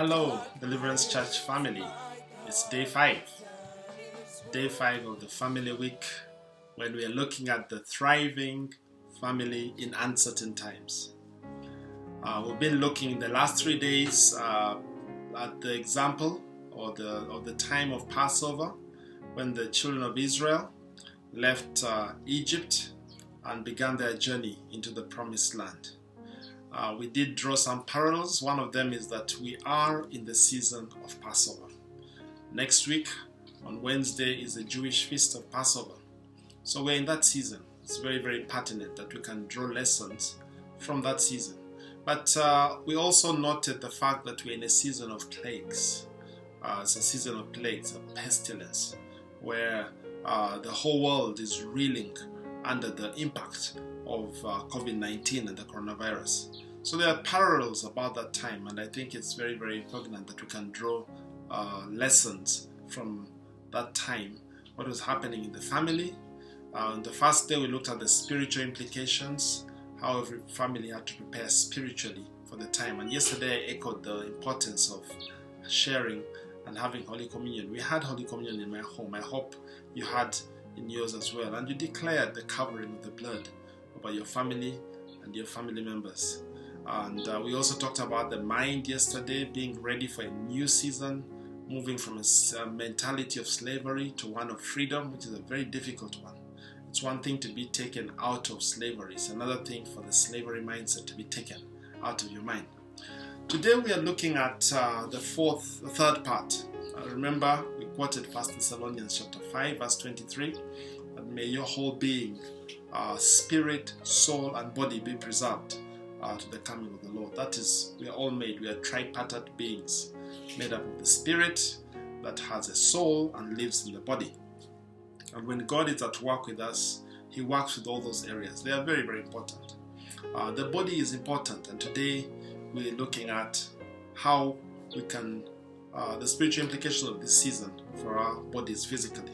Hello, Deliverance Church family. It's day 5. Day 5 of the family week when we are looking at the thriving family in uncertain times. We've been looking in the last 3 days at the example or the time of Passover when the children of Israel left Egypt and began their journey into the promised land. We did draw some parallels. One of them is that we are in the season of Passover. Next week, on Wednesday, is the Jewish feast of Passover. So we're in that season. It's very, very pertinent that we can draw lessons from that season. But we also noted the fact that we're in a season of plagues. It's a season of plagues, of pestilence, where the whole world is reeling under the impact of COVID-19 and the coronavirus. So there are parallels about that time, and I think it's very, very important that we can draw lessons from that time, what was happening in the family. On the first day, we looked at the spiritual implications, how every family had to prepare spiritually for the time. And yesterday, I echoed the importance of sharing and having Holy Communion. We had Holy Communion in my home. I hope you had in yours as well. And you declared the covering of the blood over your family and your family members. And we also talked about the mind yesterday, being ready for a new season, moving from a mentality of slavery to one of freedom, which is a very difficult one. It's one thing to be taken out of slavery. It's another thing for the slavery mindset to be taken out of your mind. Today we are looking at the third part. Remember, we quoted 1 Thessalonians chapter 5, verse 23, that may your whole being, spirit, soul, and body be preserved to the coming of the Lord. That is, we are all made. We are tripartite beings, made up of the spirit that has a soul and lives in the body. And when God is at work with us, He works with all those areas. They are very, very important. The body is important, and today we're looking at how we can, the spiritual implication of this season for our bodies physically.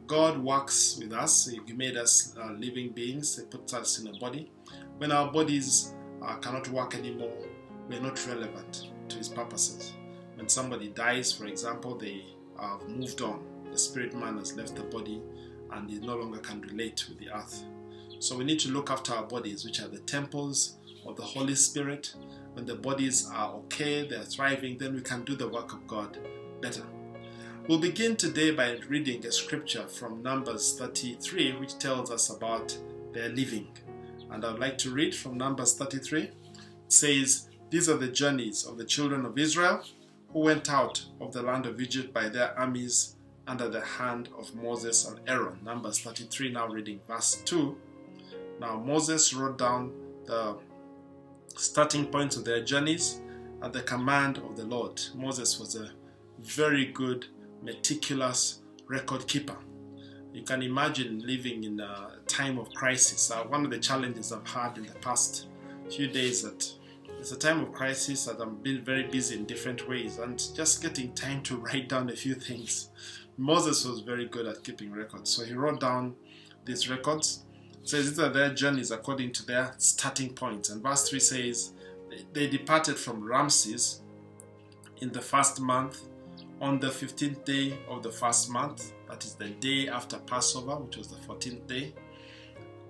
God works with us. He made us living beings. He puts us in a body. When our bodies cannot work anymore, we're not relevant to His purposes. When somebody dies, for example, they have moved on. The spirit man has left the body and he no longer can relate with the earth. So we need to look after our bodies, which are the temples of the Holy Spirit. When the bodies are okay, they're thriving, then we can do the work of God better. We'll begin today by reading a scripture from Numbers 33, which tells us about their living. And I'd like to read from Numbers 33. It says, "These are the journeys of the children of Israel who went out of the land of Egypt by their armies under the hand of Moses and Aaron." Numbers 33, now reading verse 2. Now Moses wrote down the starting points of their journeys at the command of the Lord. Moses was a very good, meticulous record keeper. You can imagine living in a time of crisis. One of the challenges I've had in the past few days that it's a time of crisis that I'm being very busy in different ways and just getting time to write down a few things. Moses was very good at keeping records. So he wrote down these records. It says these are their journeys according to their starting points. And verse 3 says, they departed from Ramses in the first month on the 15th day of the first month. That is the day after Passover, which was the 14th day.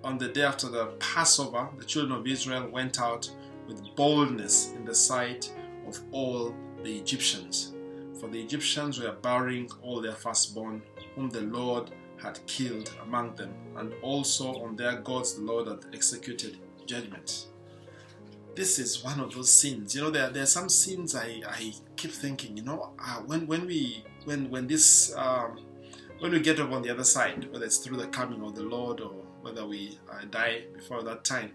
On the day after the Passover, the children of Israel went out with boldness in the sight of all the Egyptians. For the Egyptians were burying all their firstborn, whom the Lord had killed among them, and also on their gods the Lord had executed judgment. This is one of those sins. There are some sins I keep thinking, when we get up on the other side, whether it's through the coming of the Lord or whether we die before that time,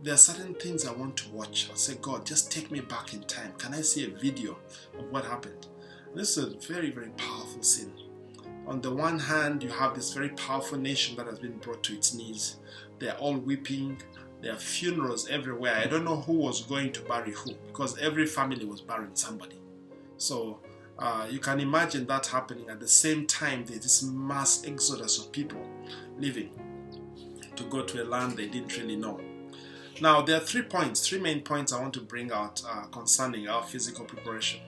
there are certain things I want to watch. I'll say, God, just take me back in time. Can I see a video of what happened? This is a very, very powerful sin. On the one hand, you have this very powerful nation that has been brought to its knees. They're all weeping. There are funerals everywhere. I don't know who was going to bury who, because every family was burying somebody. So you can imagine that happening at the same time. There's this mass exodus of people leaving to go to a land they didn't really know. Now, there are 3 main points I want to bring out concerning our physical preparation.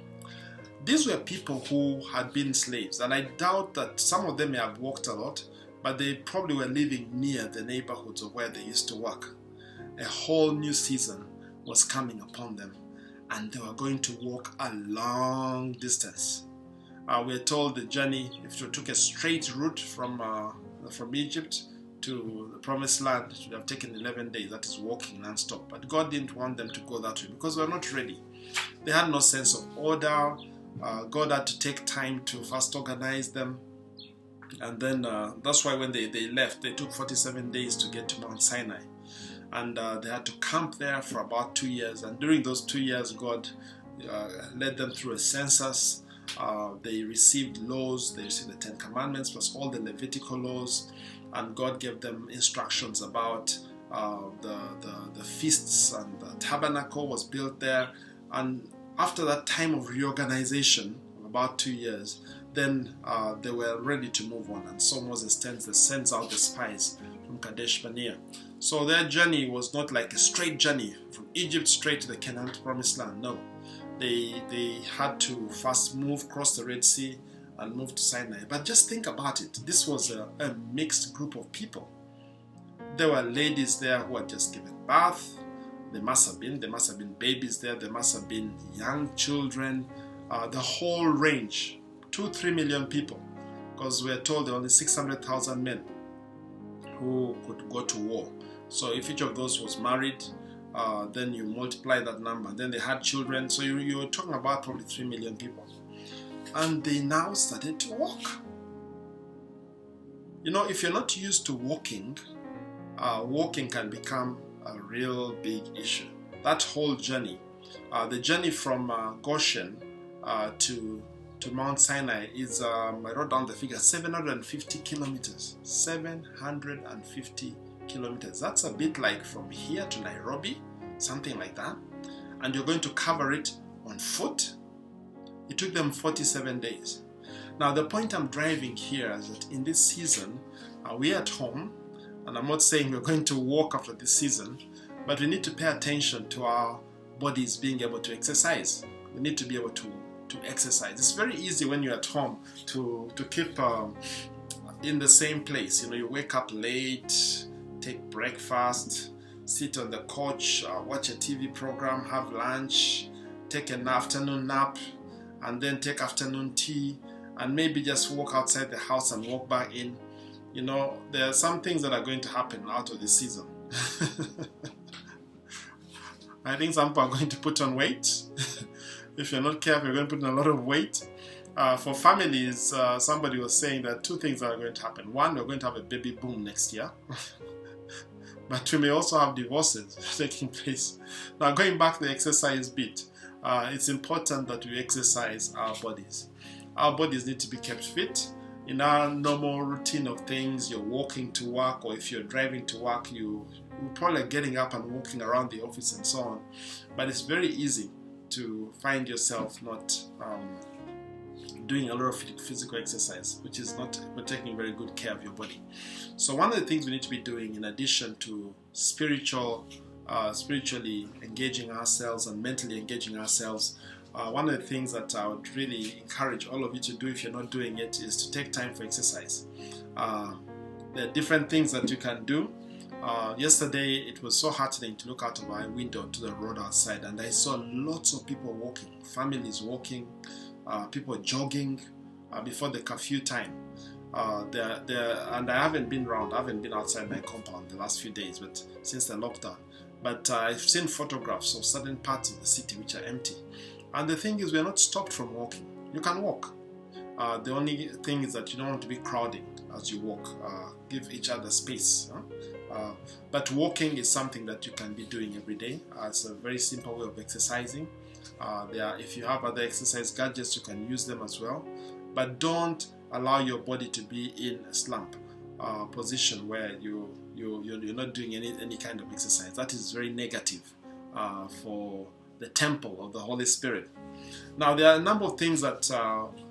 These were people who had been slaves, and I doubt that some of them may have walked a lot, but they probably were living near the neighborhoods of where they used to work. A whole new season was coming upon them, and they were going to walk a long distance. We're told the journey, if you took a straight route from Egypt to the promised land, it would have taken 11 days. That is walking non-stop. But God didn't want them to go that way because they were not ready. They had no sense of order. God had to take time to first organize them. And then that's why when they left, they took 47 days to get to Mount Sinai. And they had to camp there for about 2 years. And during those 2 years, God led them through a census. They received laws. They received the 10 Commandments plus all the Levitical laws. And God gave them instructions about the feasts, and the tabernacle was built there. And after that time of reorganization, about 2 years, then they were ready to move on. And so Moses sends out the spies from Kadesh Barnea. So their journey was not like a straight journey from Egypt straight to the Canaan promised land. No, they had to first cross the Red Sea and move to Sinai. But just think about it. This was a mixed group of people. There were ladies there who had just given birth. There must have been babies there. There must have been young children. The whole range, 2-3 million people, because we're told there were only 600,000 men who could go to war. So if each of those was married, then you multiply that number. Then they had children. So you were talking about probably 3 million people. And they now started to walk. You know, if you're not used to walking, walking can become a real big issue. That whole journey, the journey from Goshen to Mount Sinai is, I wrote down the figure, 750 kilometers. 750 kilometers. That's a bit like from here to Nairobi, something like that. And you're going to cover it on foot. It took them 47 days. Now, the point I'm driving here is that in this season, we're at home, and I'm not saying we're going to walk after this season, but we need to pay attention to our bodies being able to exercise. We need to be able to exercise. It's very easy when you're at home to keep in the same place. You know, you wake up late, take breakfast, sit on the couch, watch a TV program, have lunch, take an afternoon nap, and then take afternoon tea, and maybe just walk outside the house and walk back in. You know, there are some things that are going to happen out of this season. I think some people are going to put on weight. If you're not careful, you're going to put on a lot of weight. For families, somebody was saying that 2 things are going to happen. One, we're going to have a baby boom next year. But we may also have divorces taking place. Now, going back to the exercise bit, it's important that we exercise our bodies. Our bodies need to be kept fit. In our normal routine of things, you're walking to work, or if you're driving to work, you're probably getting up and walking around the office and so on. But it's very easy to find yourself not doing a lot of physical exercise, which is not taking very good care of your body. So one of the things we need to be doing, in addition to spiritually engaging ourselves and mentally engaging ourselves, one of the things that I would really encourage all of you to do, if you're not doing it, is to take time for exercise. There are different things that you can do. Yesterday, it was so heartening to look out of my window to the road outside, and I saw lots of people walking, families walking, people jogging before the curfew time. And I haven't been outside my compound the last few days, but since the lockdown. But I've seen photographs of certain parts of the city which are empty. And the thing is, we're not stopped from walking. You can walk. The only thing is that you don't want to be crowding as you walk. Give each other space. But walking is something that you can be doing every day. It's a very simple way of exercising. If you have other exercise gadgets, you can use them as well. But don't allow your body to be in a slump position where you're not doing any kind of exercise. That is very negative for the temple of the Holy Spirit. Now, there are a number of things that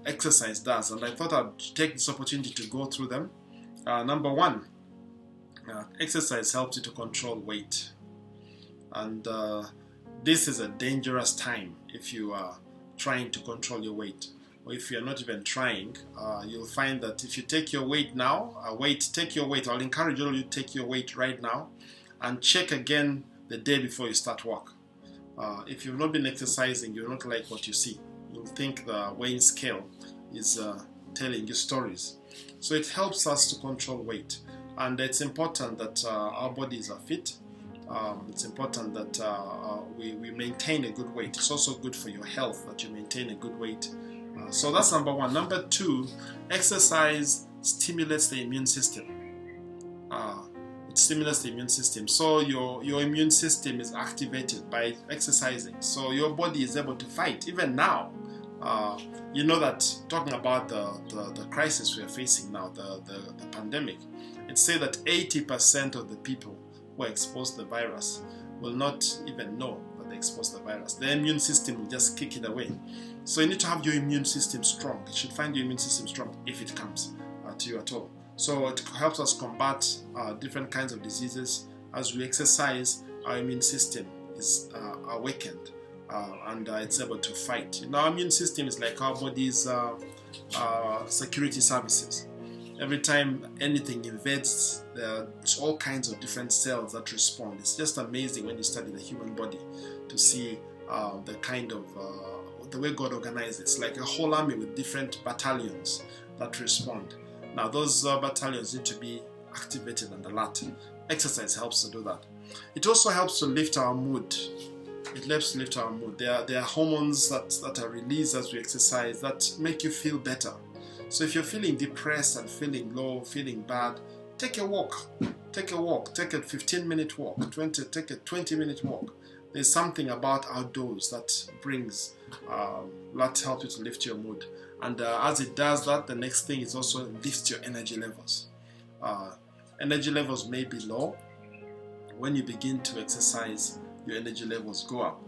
exercise does, and I thought I'd take this opportunity to go through them. Number one, exercise helps you to control weight. And this is a dangerous time if you are trying to control your weight, or if you're not even trying. You'll find that if you take your weight now, take your weight. I'll encourage all of you to take your weight right now and check again the day before you start work. If you've not been exercising, you'll not like what you see. You'll think the weighing scale is telling you stories. So it helps us to control weight, and it's important that our bodies are fit. It's important that we maintain a good weight. It's also good for your health that you maintain a good weight. So that's number one. Number two, exercise stimulates the immune system. It stimulates the immune system. So your immune system is activated by exercising. So your body is able to fight. Even now, you know that talking about the crisis we are facing now, the pandemic, it says that 80% of the people who are exposed to the virus will not even know that they exposed to the virus. The immune system will just kick it away. So you need to have your immune system strong. You should find your immune system strong if it comes to you at all. So it helps us combat different kinds of diseases. As we exercise, our immune system is awakened and it's able to fight. Our immune system is like our body's security services. Every time anything invades, there's all kinds of different cells that respond. It's just amazing when you study the human body to see the kind of the way God organizes. It's like a whole army with different battalions that respond. Now those battalions need to be activated and alert. Exercise helps to do that. It also helps to lift our mood. It helps to lift our mood. There are hormones that are released as we exercise that make you feel better. So if you're feeling depressed and feeling low, feeling bad, take a walk. Take a walk. Take a 15-minute walk. Take a 20-minute walk. There's something about outdoors that brings, that helps you to lift your mood. And as it does that, the next thing is also lifts your energy levels. Energy levels may be low. When you begin to exercise, your energy levels go up.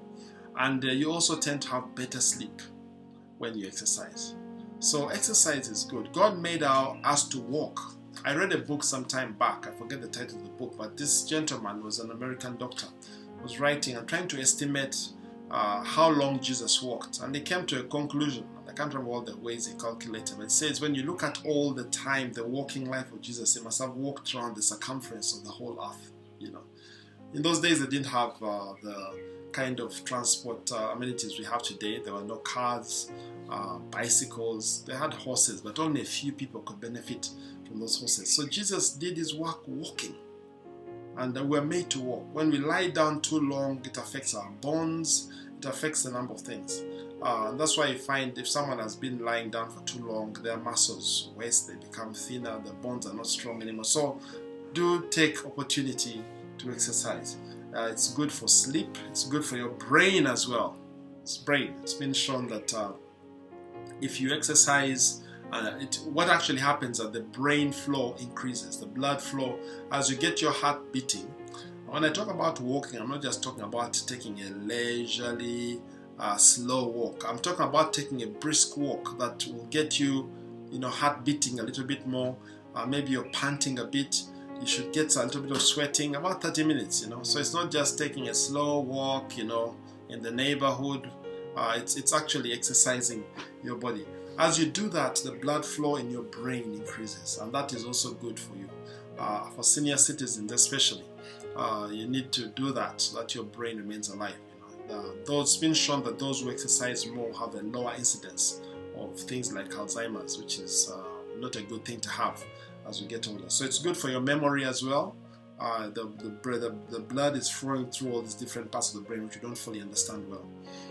And you also tend to have better sleep when you exercise. So exercise is good. God made us to walk. I read a book some time back. I forget the title of the book, but this gentleman was an American doctor. Was writing and trying to estimate how long Jesus walked, and they came to a conclusion. I can't remember all the ways he calculated, but it says when you look at all the time, the walking life of Jesus, he must have walked around the circumference of the whole earth. In those days, they didn't have the kind of transport amenities we have today. There were no cars, bicycles. They had horses, but only a few people could benefit from those horses. So Jesus did his work walking. And we're made to walk. When we lie down too long, it affects our bones, it affects a number of things. And that's why you find if someone has been lying down for too long, their muscles waste, they become thinner, the bones are not strong anymore. So do take opportunity to exercise. It's good for sleep, it's good for your brain as well. It's been shown that if you exercise, what actually happens is that the brain flow increases, the blood flow, as you get your heart beating. When I talk about walking, I'm not just talking about taking a leisurely, slow walk. I'm talking about taking a brisk walk that will get you, heart beating a little bit more. Maybe you're panting a bit. You should get a little bit of sweating, about 30 minutes, So it's not just taking a slow walk, in the neighborhood. It's actually exercising your body. As you do that, the blood flow in your brain increases, and that is also good for you. For senior citizens especially, you need to do that so that your brain remains alive. It's been shown that those who exercise more have a lower incidence of things like Alzheimer's, which is not a good thing to have as we get older. So it's good for your memory as well. The blood is flowing through all these different parts of the brain which you don't fully understand well.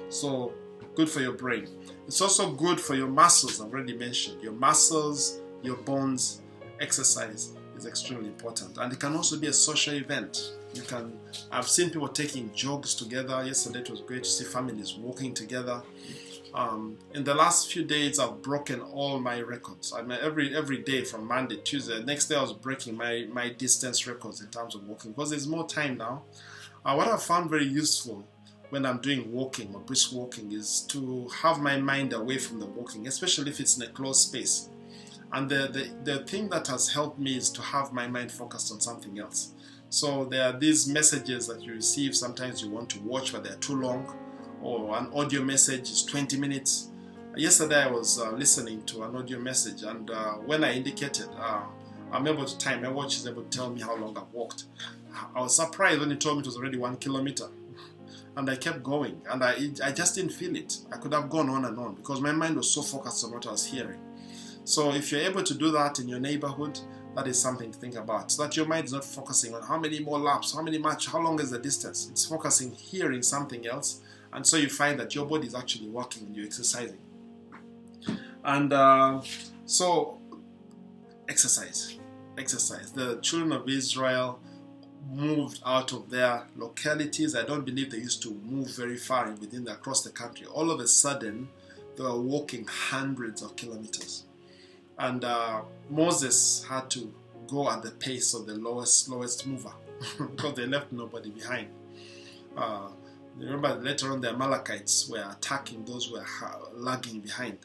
So good for your brain. It's also good for your muscles. I've already mentioned your muscles, your bones. Exercise is extremely important, and it can also be a social event. I've seen people taking jogs together. Yesterday it was great to see families walking together. In the last few days, I've broken all my records. Every day from Monday, Tuesday, next day I was breaking my distance records in terms of walking because there's more time now. What I found very useful when I'm doing walking or brisk walking is to have my mind away from the walking, especially if it's in a closed space. And the thing that has helped me is to have my mind focused on something else. So there are these messages that you receive. Sometimes you want to watch, but they're too long, or an audio message is 20 minutes. Yesterday I was listening to an audio message, and when I indicated, I'm able to time, my watch is able to tell me how long I've walked. I was surprised when he told me it was already 1 kilometer. And I kept going, and I just didn't feel it. I could have gone on and on because my mind was so focused on what I was hearing. So if you're able to do that in your neighborhood, that is something to think about. So that your mind is not focusing on how many more laps, how long is the distance. It's focusing, hearing something else. And so you find that your body is actually working and you're exercising. And so exercise. The children of Israel moved out of their localities. I don't believe they used to move very far across the country. All of a sudden, they were walking hundreds of kilometers. And Moses had to go at the pace of the slowest mover because they left nobody behind. Remember, later on the Amalekites were attacking those who were lagging behind.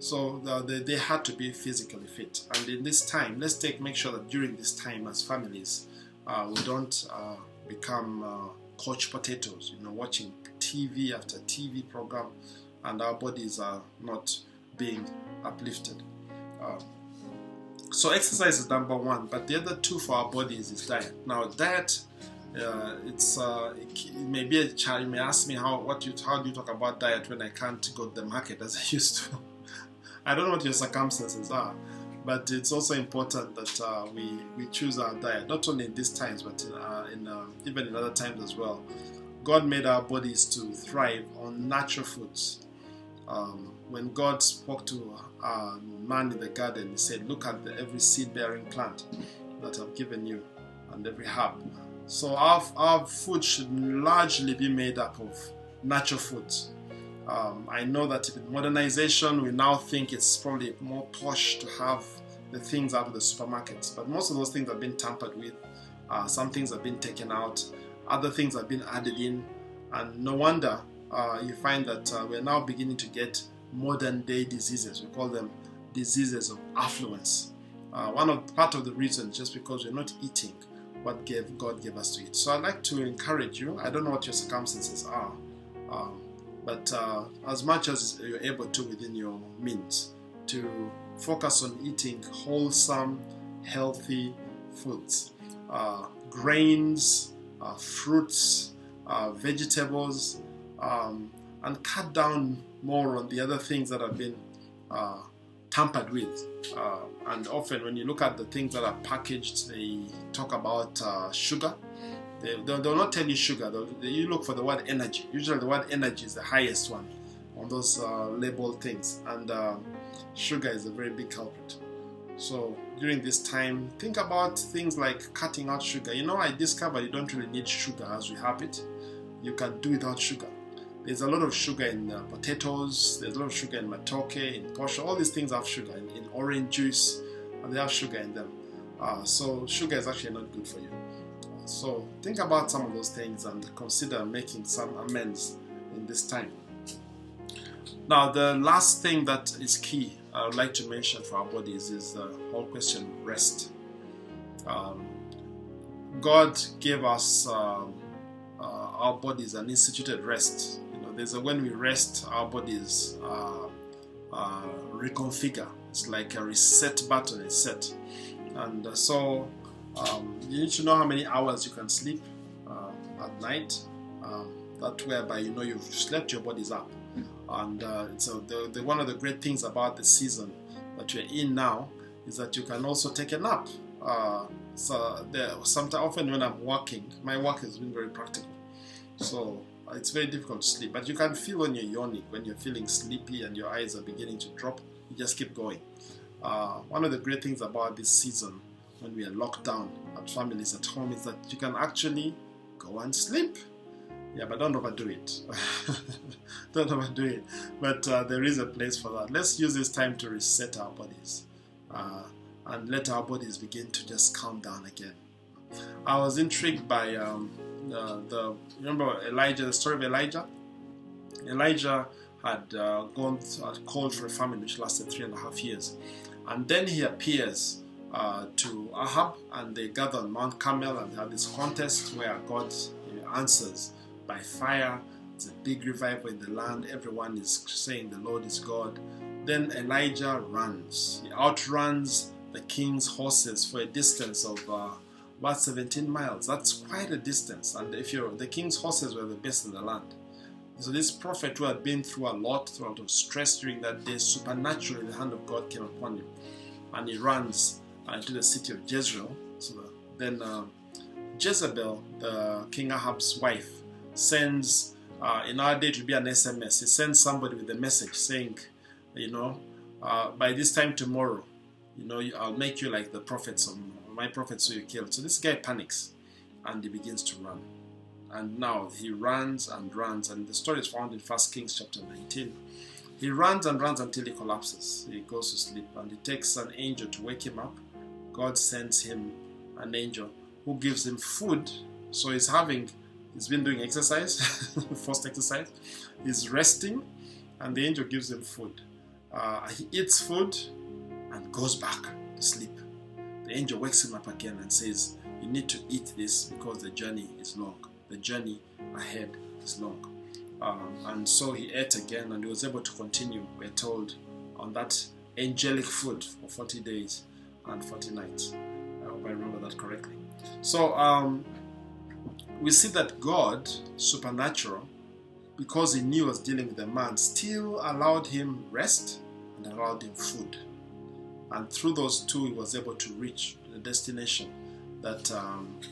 So they had to be physically fit. And in this time, let's make sure that during this time as families, we don't become couch potatoes, watching TV after TV program, and our bodies are not being uplifted. So exercise is number one, but the other two for our bodies is diet. Now diet, it may be a challenge. You may ask me how do you talk about diet when I can't go to the market as I used to. I don't know what your circumstances are, but it's also important that we choose our diet, not only in these times, but even in other times as well. God made our bodies to thrive on natural foods. When God spoke to man in the garden, he said, look at every seed-bearing plant that I've given you and every herb. So our food should largely be made up of natural foods. I know that in modernization, we now think it's probably more posh to have the things out of the supermarkets, but most of those things have been tampered with. Some things have been taken out, other things have been added in, and no wonder you find that we're now beginning to get modern day diseases. We call them diseases of affluence. Part of the reason is just because we're not eating what God gave us to eat. So I'd like to encourage you. I don't know what your circumstances are, but as much as you're able to within your means, to focus on eating wholesome, healthy foods, grains, fruits, vegetables, and cut down more on the other things that have been tampered with. And often when you look at the things that are packaged, they talk about sugar. They'll not tell you sugar. You look for the word energy. Usually the word energy is the highest one on those labeled things. And sugar is a very big culprit. So during this time, think about things like cutting out sugar. I discovered you don't really need sugar as we have it. You can do without sugar. There's a lot of sugar in potatoes. There's a lot of sugar in matoke, in posho. All these things have sugar. In orange juice, and they have sugar in them. So sugar is actually not good for you. So think about some of those things and consider making some amends in this time. Now, the last thing that is key I would like to mention for our bodies is the whole question of rest. God gave us our bodies an instituted rest. When we rest, our bodies reconfigure. It's like a reset button is set. And so you need to know how many hours you can sleep at night. That whereby you've slept, your body's up. And so one of the great things about the season that you're in now is that you can also take a nap. Often when I'm working, my work has been very practical. So it's very difficult to sleep, but you can feel when you're yawning, when you're feeling sleepy and your eyes are beginning to drop, you just keep going. One of the great things about this season, when we are locked down at families at home, is that you can actually go and sleep. Yeah, but don't overdo it. Don't overdo it. But there is a place for that. Let's use this time to reset our bodies and let our bodies begin to just calm down again. I was intrigued by remember Elijah, the story of Elijah? Elijah had called for a famine which lasted 3.5 years. And then he appears to Ahab, and they gather on Mount Carmel and have this contest where God answers by fire. It's a big revival in the land. Everyone is saying the Lord is God. Then Elijah runs. He outruns the king's horses for a distance of about 17 miles. That's quite a distance. And the king's horses were the best in the land. So this prophet who had been through a lot of stress during that day, supernaturally the hand of God came upon him. And he runs into the city of Jezreel. So then Jezebel, the King Ahab's wife, sends, in our day it would be an SMS. He sends somebody with a message saying, by this time tomorrow, I'll make you like the prophets, my prophets who you killed. So this guy panics and he begins to run. And now he runs and runs, and the story is found in 1 Kings chapter 19. He runs and runs until he collapses. He goes to sleep, and it takes an angel to wake him up. God sends him an angel who gives him food. So he's been doing exercise, forced exercise. He's resting, and the angel gives him food. He eats food and goes back to sleep. The angel wakes him up again and says, you need to eat this because the journey is long. The journey ahead is long. And so he ate again, and he was able to continue, we're told, on that angelic food for 40 days and 40 nights. I hope I remember that correctly. So we see that God, supernatural, because he knew he was dealing with a man, still allowed him rest and allowed him food. And through those two, he was able to reach the destination that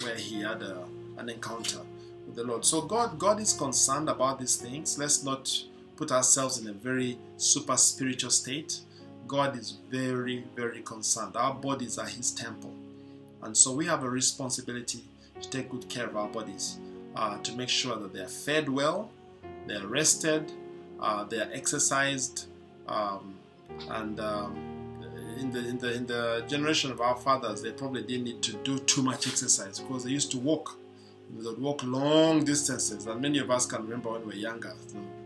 where he had an encounter with the Lord. So God is concerned about these things. Let's not put ourselves in a very super spiritual state. God is very, very concerned. Our bodies are his temple. And so we have a responsibility to take good care of our bodies, to make sure that they are fed well, they are rested, they are exercised, and in the generation of our fathers, they probably didn't need to do too much exercise because they used to walk. They would walk long distances, and many of us can remember when we were younger,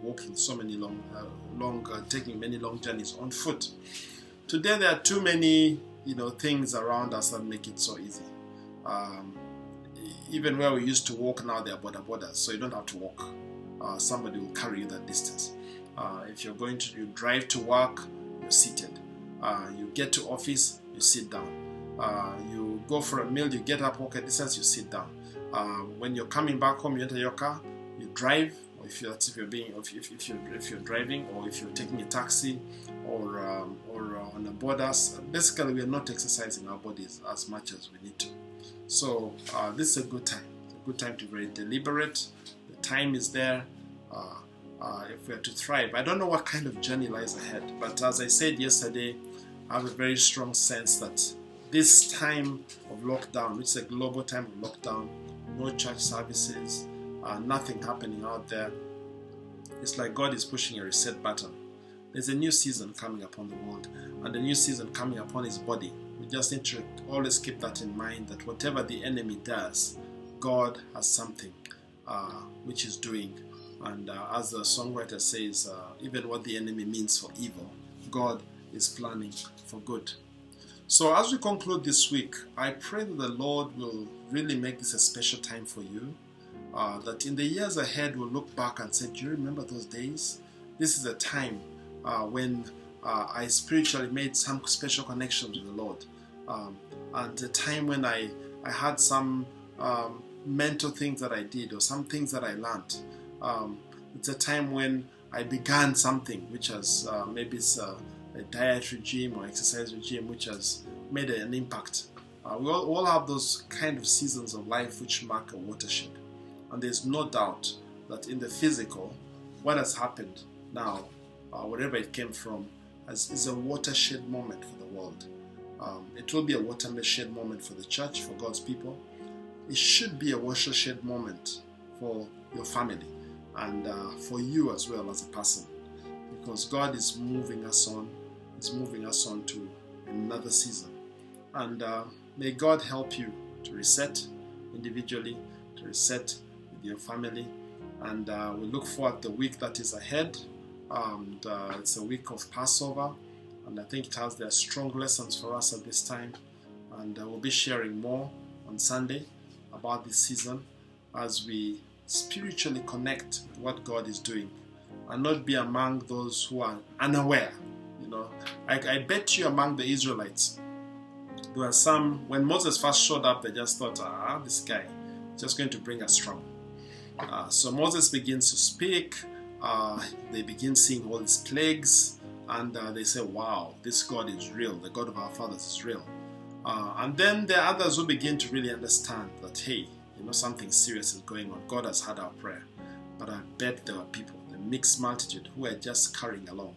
walking so many taking many long journeys on foot. Today there are too many things around us that make it so easy. Even where we used to walk, now there are borders, so you don't have to walk. Somebody will carry you that distance. If you're you drive to work, you're seated. You get to office, you sit down. You go for a meal, you get up, walk a distance, you sit down. When you're coming back home, you enter your car, you drive, or if you're driving, or if you're taking a taxi, or on a border. Basically, we are not exercising our bodies as much as we need to. So this is a good time. It's a good time to be very deliberate. The time is there. If we are to thrive. I don't know what kind of journey lies ahead, but as I said yesterday, I have a very strong sense that this time of lockdown, which is a global time of lockdown, no church services, nothing happening out there, it's like God is pushing a reset button. There's a new season coming upon the world, and a new season coming upon his body. We just need to always keep that in mind, that whatever the enemy does, God has something which he's doing. And as the songwriter says, even what the enemy means for evil, God is planning for good. So as we conclude this week, I pray that the Lord will really make this a special time for you, that in the years ahead we'll look back and say, do you remember those days? This is a time when I spiritually made some special connections with the Lord, and a time when I had some mental things that I did, or some things that I learned. It's a time when I began something which has maybe it's a diet regime or exercise regime which has made an impact. We all have those kind of seasons of life which mark a watershed, and there's no doubt that in the physical, what has happened now, wherever it came from, is a watershed moment for the world. It will be a watershed moment for the church, for God's people. It should be a watershed moment for your family, and for you as well as a person, because God is moving us on. He's moving us on to another season, and may God help you to reset individually, to reset with your family, and we look forward to the week that is ahead. It's a week of Passover, and I think it has their strong lessons for us at this time. And we'll be sharing more on Sunday about this season as we spiritually connect with what God is doing and not be among those who are unaware. I bet you among the Israelites, there were some, when Moses first showed up, they just thought, this guy is just going to bring us trouble. So Moses begins to speak, they begin seeing all these plagues, and they say, wow, this God is real, the God of our fathers is real. And then there are others who begin to really understand that, hey, something serious is going on. God has heard our prayer. But I bet there were people, the mixed multitude, who were just carrying along.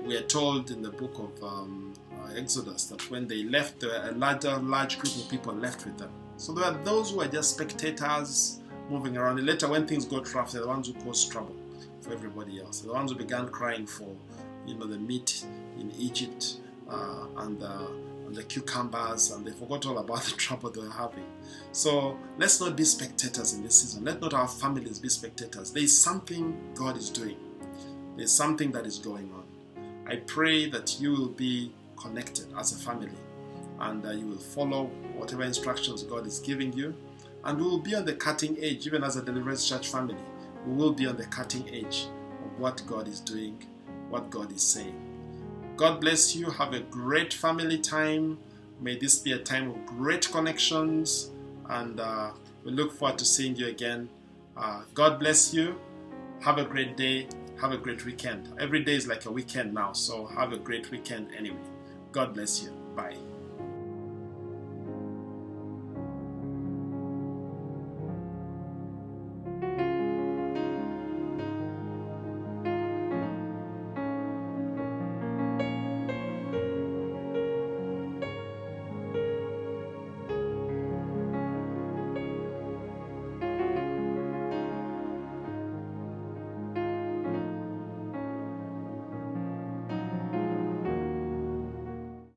We are told in the book of Exodus that when they left, a large group of people left with them. So there are those who are just spectators moving around. And later, when things got rough, they're the ones who caused trouble for everybody else. They're the ones who began crying for, the meat in Egypt and the cucumbers, and they forgot all about the trouble they were having. So let's not be spectators in this season. Let not our families be spectators. There is something God is doing. There's something that is going on. I pray that you will be connected as a family, and you will follow whatever instructions God is giving you, and we will be on the cutting edge. Even as a Deliverance Church family, we will be on the cutting edge of what God is doing, what God is saying. God bless you. Have a great family time. May this be a time of great connections, and we look forward to seeing you again. God bless you. Have a great day. Have a great weekend. Every day is like a weekend now, so have a great weekend anyway. God bless you. Bye.